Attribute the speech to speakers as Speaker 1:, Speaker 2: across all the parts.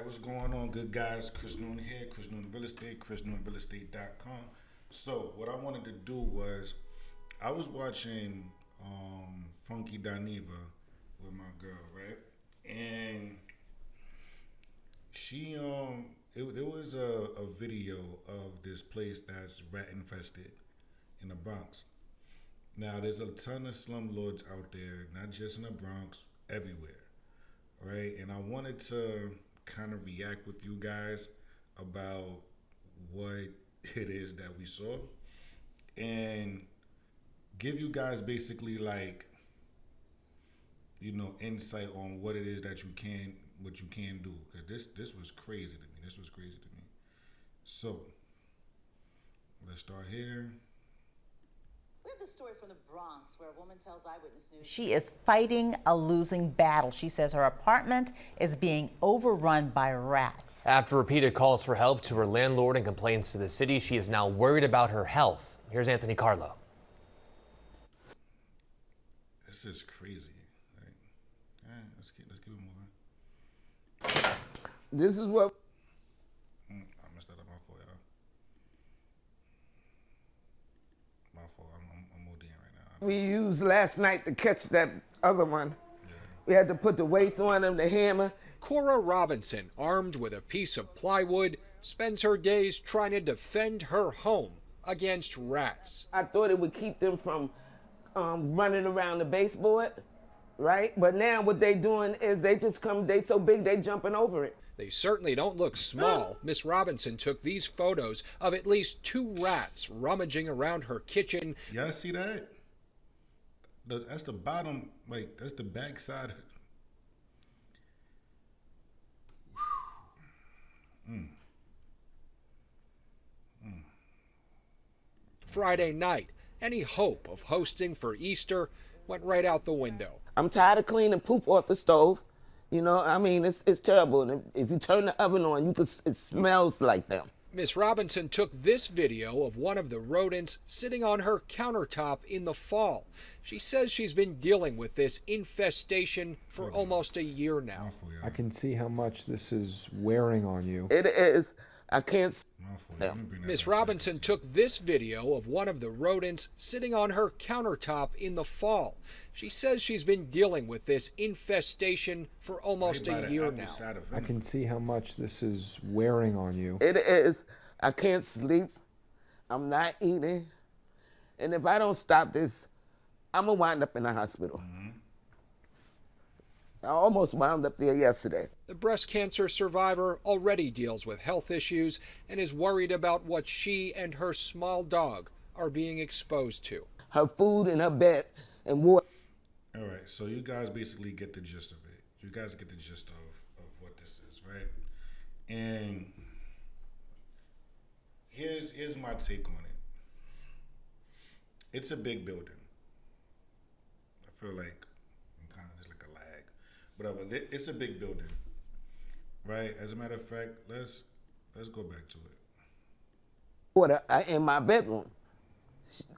Speaker 1: Alright, what's going on, good guys? Chris Noon here, Chris Noon Real Estate, ChrisNoonRealEstate.com. So, what I wanted to do was, I was watching Funky Dineva with my girl, right? And she, there was a video of this place that's rat infested in the Bronx. Now, there's a ton of slumlords out there, not just in the Bronx, everywhere, right? And I wanted to kind of react with you guys about what it is that we saw and give you guys basically like, you know, insight on what it is that you can do, because this was crazy to me. This was crazy to me. So let's start here.
Speaker 2: We have the story from the Bronx where a woman tells Eyewitness News
Speaker 3: she is fighting a losing battle. She says her apartment is being overrun by rats.
Speaker 4: After repeated calls for help to her landlord and complaints to the city, she is now worried about her health. Here's Anthony Carlo.
Speaker 1: This is crazy. Right? All right, let's keep it moving.
Speaker 5: This is what
Speaker 1: I messed that up. My fault, y'all. My fault. I'm ODing right now.
Speaker 5: we used last night to catch that other one. We had to put the weights on him, the hammer.
Speaker 6: Cora Robinson, armed with a piece of plywood, spends her days trying to defend her home against rats.
Speaker 5: I thought it would keep them from running around the baseboard, right? But now what they doing is they just come, they so big, they jumping over it.
Speaker 6: They certainly don't look small. Miss Robinson took these photos of at least 2 rats rummaging around her kitchen.
Speaker 1: Y'all see that? That's the bottom, like, that's the back side.
Speaker 6: Friday night, any hope of hosting for Easter went right out the window.
Speaker 5: I'm tired of cleaning poop off the stove. You know, I mean, it's terrible. And if you turn the oven on, it smells like them.
Speaker 6: Miss Robinson took this video of one of the rodents sitting on her countertop in the fall. She says she's been dealing with this infestation for almost a year now.
Speaker 7: I can see how much this is wearing on you.
Speaker 5: It is. I can't.
Speaker 6: Miss Robinson took this video of one of the rodents sitting on her countertop in the fall. She says she's been dealing with this infestation for almost a year now.
Speaker 7: I can see how much this is wearing on you.
Speaker 5: It is. I can't sleep. I'm not eating. And if I don't stop this, I'm going to wind up in the hospital. I almost wound up there yesterday.
Speaker 6: The breast cancer survivor already deals with health issues and is worried about what she and her small dog are being exposed to.
Speaker 5: Her food and her bed and water.
Speaker 1: All right, so you guys basically get the gist of it. You guys get the gist of what this is, right? And here's my take on it. It's a big building. I feel like I'm kind of just like a lag. Whatever, it's a big building, right? As a matter of fact, let's go back to it.
Speaker 5: Water in my bedroom.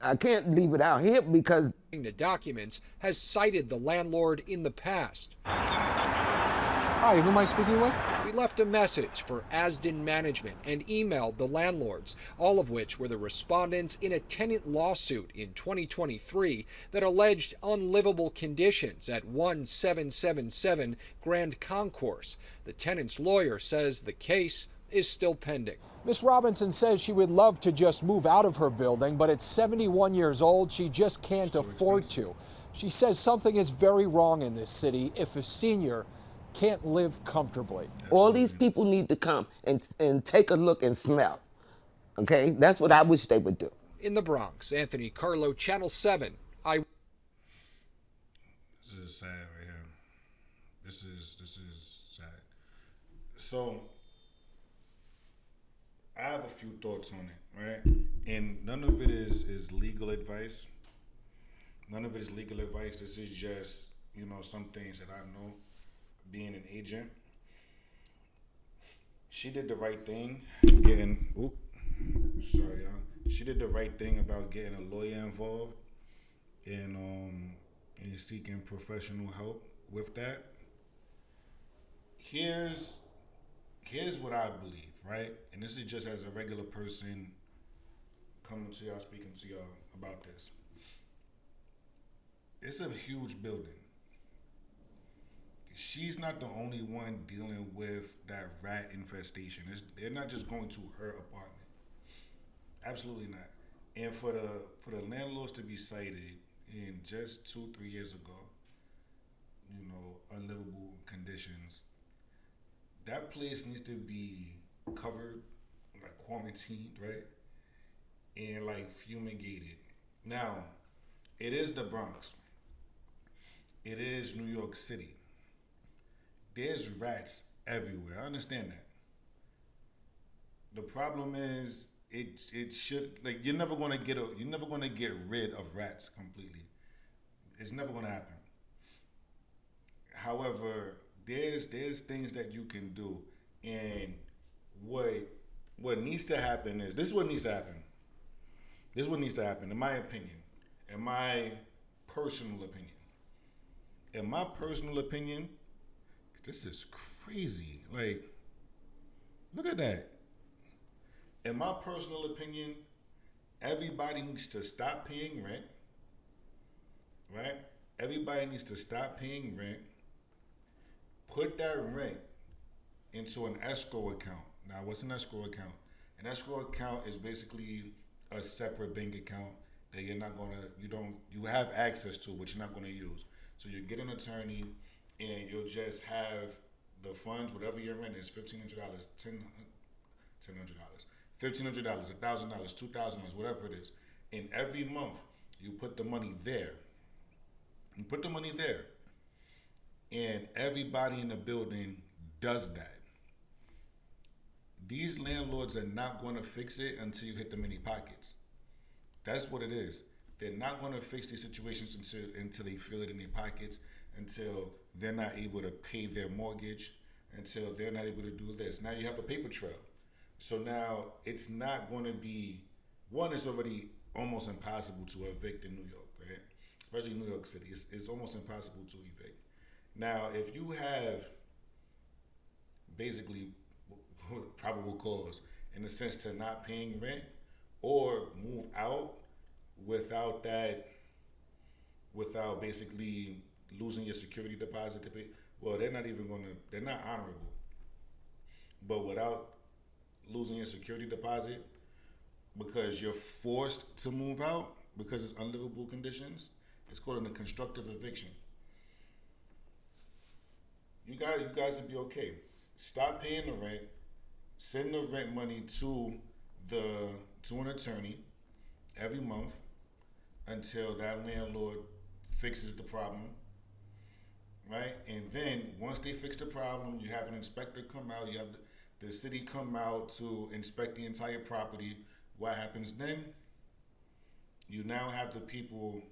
Speaker 5: I can't leave it out here because
Speaker 6: The documents has cited the landlord in the past.
Speaker 7: Hi, who am I speaking with?
Speaker 6: We left a message for Asden Management and emailed the landlords, all of which were the respondents in a tenant lawsuit in 2023 that alleged unlivable conditions at 1777 Grand Concourse. The tenant's lawyer says the case is still pending.
Speaker 8: Miss Robinson says she would love to just move out of her building, but at 71 years old, she just can't afford to. She says something is very wrong in this city if a senior can't live comfortably.
Speaker 5: all these people need to come and take a look and smell. Okay? That's what I wish they would do.
Speaker 6: In the Bronx, Anthony Carlo, Channel 7.
Speaker 1: This is sad right here. This is sad. So I have a few thoughts on it, right? And none of it is legal advice. None of it is legal advice. This is just, you know, some things that I know being an agent. She did the right thing getting, sorry y'all. She did the right thing about getting a lawyer involved and seeking professional help with that. Here's here's what I believe, right? And this is just as a regular person coming to y'all, speaking to y'all about this. It's a huge building. She's not the only one dealing with that rat infestation. They're not just going to her apartment. Absolutely not. And for the landlords to be cited in just 2-3 years ago, unlivable conditions, that place needs to be covered, like quarantined, right? And like fumigated. Now, it is the Bronx. It is New York City. There's rats everywhere. I understand that. The problem is it should, like, you're never gonna get rid of rats completely. It's never gonna happen. However, there's things that you can do, and what needs to happen is this is what needs to happen. This is what needs to happen, in my opinion, in my personal opinion. In my personal opinion, this is crazy. Like, look at that. In my personal opinion, everybody needs to stop paying rent, right? Everybody needs to stop paying rent. Put that rent into an escrow account. Now, what's an escrow account? An escrow account is basically a separate bank account that you have access to, but you're not gonna use. So you get an attorney, and you'll just have the funds, whatever your rent is, $1,500, $1,000, $1,500, $1,000, $2,000, whatever it is. And every month you put the money there. You put the money there. And everybody in the building does that. These landlords are not going to fix it until you hit them in the pockets. That's what it is. They're not going to fix these situations until they feel it in their pockets, until they're not able to pay their mortgage, until they're not able to do this. Now you have a paper trail. So now it's not going to be, one, it's already almost impossible to evict in New York, right? Especially New York City. It's almost impossible to evict. Now, if you have basically probable cause in the sense to not paying rent or move out without basically losing your security deposit to pay, well, they're not honorable. But without losing your security deposit because you're forced to move out because it's unlivable conditions, it's called a constructive eviction. You guys would be okay. Stop paying the rent. Send the rent money to an attorney every month until that landlord fixes the problem, right? And then once they fix the problem, you have an inspector come out. You have the city come out to inspect the entire property. What happens then? You now have the people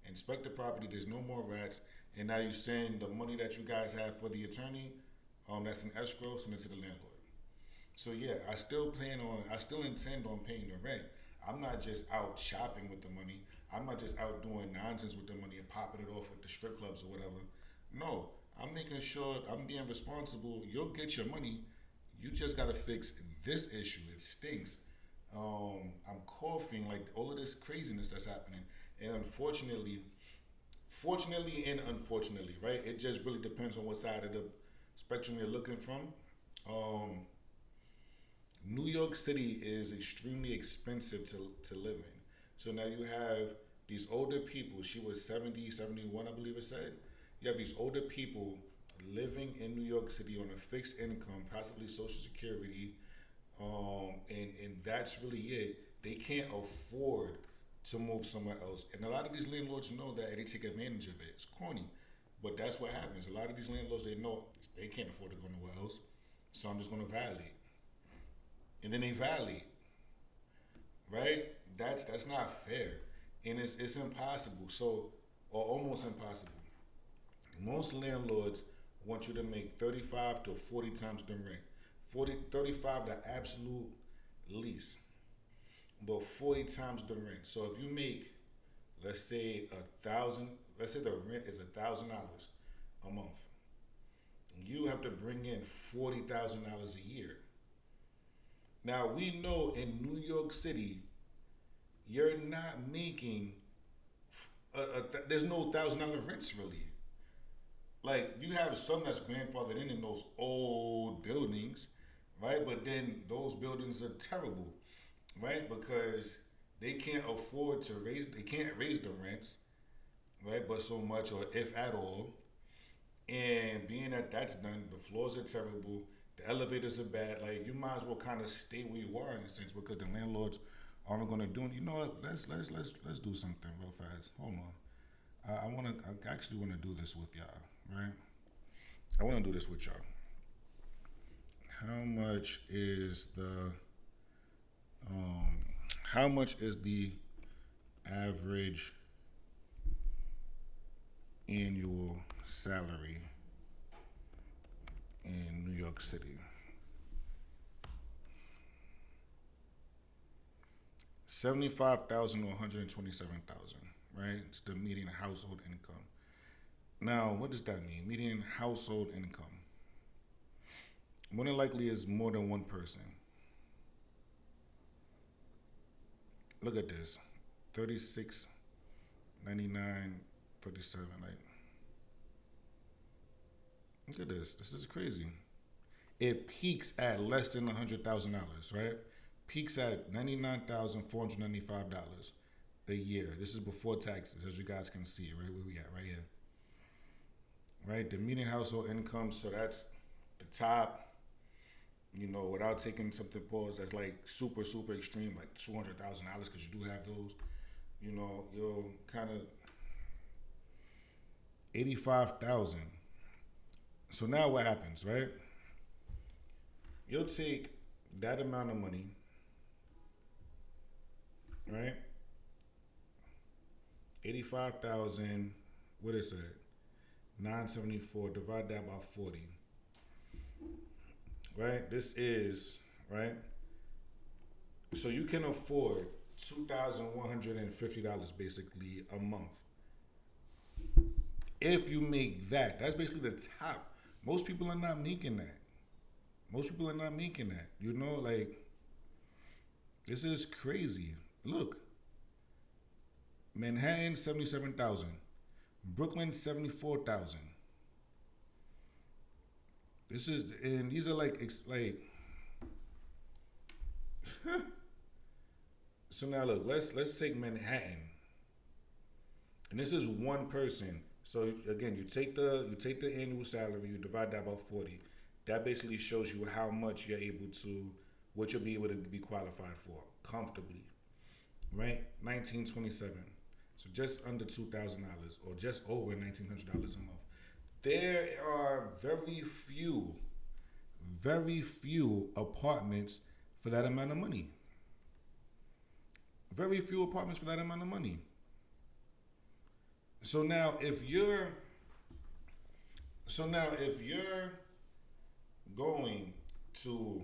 Speaker 1: inspect the property. There's no more rats. And now you send the money that you guys have for the attorney, that's an escrow, send it to the landlord. So yeah, I still intend on paying the rent. I'm not just out shopping with the money. I'm not just out doing nonsense with the money and popping it off at the strip clubs or whatever. No, I'm making sure I'm being responsible. You'll get your money. You just gotta fix this issue. It stinks. I'm coughing, like all of this craziness that's happening. And fortunately and unfortunately, right? It just really depends on what side of the spectrum you're looking from. New York City is extremely expensive to live in. So now you have these older people. She was 70, 71, I believe it said. You have these older people living in New York City on a fixed income, possibly Social Security, and that's really it. They can't afford to move somewhere else. And a lot of these landlords know that, and they take advantage of it. It's corny, but that's what happens. A lot of these landlords, they know they can't afford to go nowhere else, so I'm just going to violate. And then they violate, right? That's not fair, and it's impossible. So, or almost impossible. Most landlords want you to make 35 to 40 times the rent. 35 the absolute least, but 40 times the rent. So if you make, let's say the rent is $1,000 a month. you have to bring in $40,000 a year. Now we know in New York City, you're not making there's no $1,000 rents really. Like you have some that's grandfathered in those old buildings, right? But then those buildings are terrible, right? Because they can't afford to they can't raise the rents, right? But so much, or if at all. And being that that's done, the floors are terrible, the elevators are bad. Like you might as well kind of stay where you are in a sense, because the landlords aren't going to do it. You know what? Let's do something real fast. Hold on. I actually want to do this with y'all, right? I want to do this with y'all. How much is the average annual salary in New York City? 75,000 or 127,000, right? It's the median household income. Now, what does that mean? Median household income. More than likely is more than one person. Look at this. 36, 99, 37, like. Look at this. This is crazy. It peaks at less than $100,000, right? Peaks at $99,495 a year. This is before taxes, as you guys can see, right? Where we at, right here. Right? The median household income, so that's the top, you know, without taking something pause that's like super, super extreme, like $200,000, because you do have those, you know, you'll kind of 85,000. So now what happens, right? You'll take that amount of money, right? 85,000, what is it? 974, divide that by 40. Right? This is, right? So you can afford $2,150 basically a month. If you make that, that's basically the top. Most people are not making that. You know, like, this is crazy. Look. Manhattan, 77,000. Brooklyn, 74,000. These are like so now look, let's take Manhattan. And this is one person. So again, you take the annual salary, you divide that by 40. That basically shows you how much what you'll be able to be qualified for comfortably. Right? 1927. So just under $2,000 or just over $1,900 a month. There are very few apartments for that amount of money. Very few apartments for that amount of money. So now if you're going to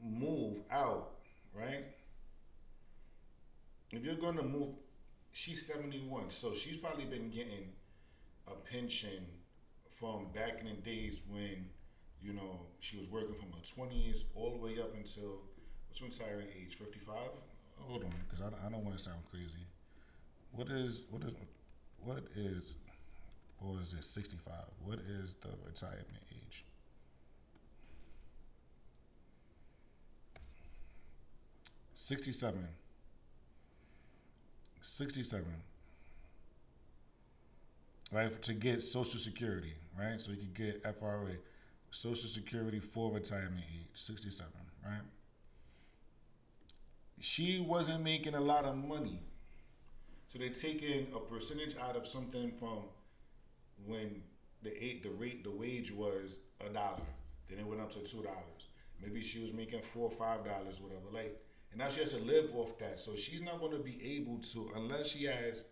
Speaker 1: move out, right? If you're going to move, she's 71, so she's probably been getting a pension from back in the days when, you know, she was working from her 20s all the way up until, what's her retiring age, 55? Hold on, because I don't want to sound crazy. What is, or is it 65? What is the retirement age? $67. Right, to get Social Security, right? So you could get FRA, Social Security for retirement age, 67, right? She wasn't making a lot of money. So they're taking a percentage out of something from when the wage was $1, then it went up to $2. Maybe she was making $4 or $5, whatever. Like, and now she has to live off that. So she's not going to be able to, unless she has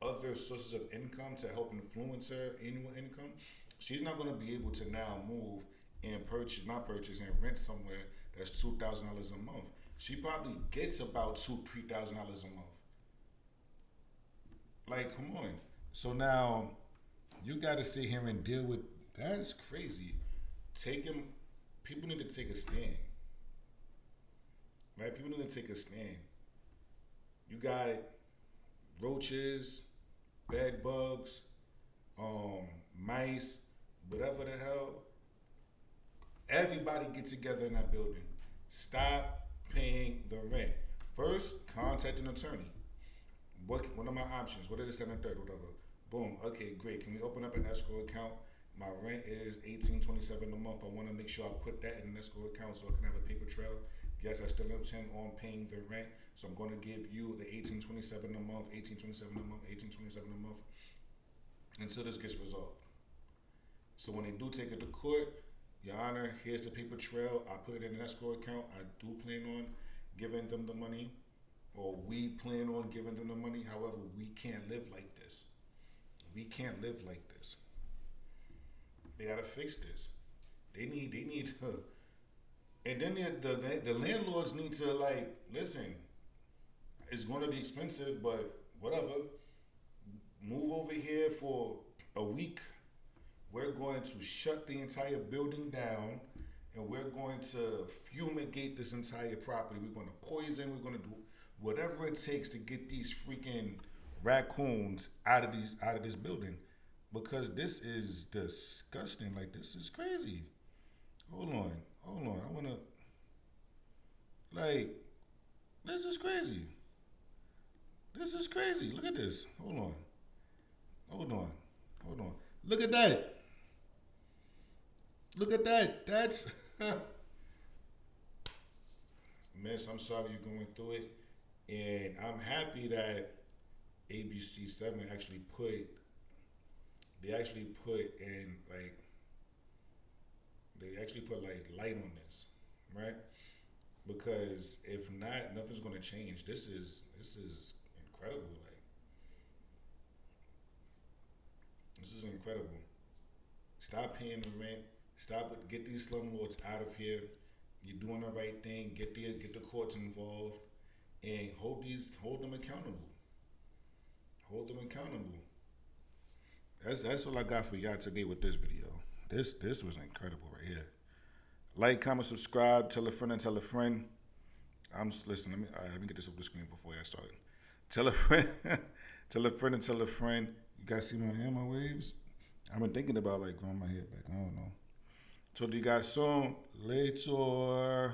Speaker 1: other sources of income to help influence her annual income, she's not going to be able to now move and purchase and rent somewhere that's $2,000 a month. She probably gets about $2,000-$3,000 a month. Like, come on. So now, You got to sit here and deal with. That's crazy. People need to take a stand. Right? People need to take a stand. You got roaches, bed bugs, mice, whatever the hell. Everybody get together in that building. Stop paying the rent. First, contact an attorney. What are my options? What is the 2nd, 3rd, whatever? Boom. Okay, great. Can we open up an escrow account? My rent is $18.27 a month. I want to make sure I put that in an escrow account so I can have a paper trail. Yes, I still intend on paying the rent, so I'm going to give you the $18.27 a month, $18.27 a month, $18.27 a month, until this gets resolved. So when they do take it to court, Your Honor, here's the paper trail. I put it in an escrow account. I do plan on giving them the money, or we plan on giving them the money. However, we can't live like this. We can't live like this. They gotta fix this. They need and then the landlords need to, like, listen, it's going to be expensive, but whatever. Move over here for a week. We're going to shut the entire building down, and we're going to fumigate this entire property. We're going to poison. We're going to do whatever it takes to get these freaking raccoons out of this building, because this is disgusting. Like, this is crazy. Hold on. I want to, like, this is crazy. This is crazy. Look at this. Hold on. Look at that. That's, Miss, I'm sorry you're going through it. And I'm happy that ABC7 actually put light on this, right? Because if not, nothing's gonna change. This is incredible. Like, this is incredible. Stop paying the rent. Get these slumlords out of here. You're doing the right thing. Get the courts involved, and hold them accountable. That's all I got for y'all today with this video. This was incredible right here. Like, comment, subscribe, tell a friend and tell a friend. Listen, let me get this up the screen before I start. Tell a friend, tell a friend and tell a friend. You guys see my hair, my waves? I've been thinking about, like, growing my hair back. I don't know. Talk to you guys soon. Later.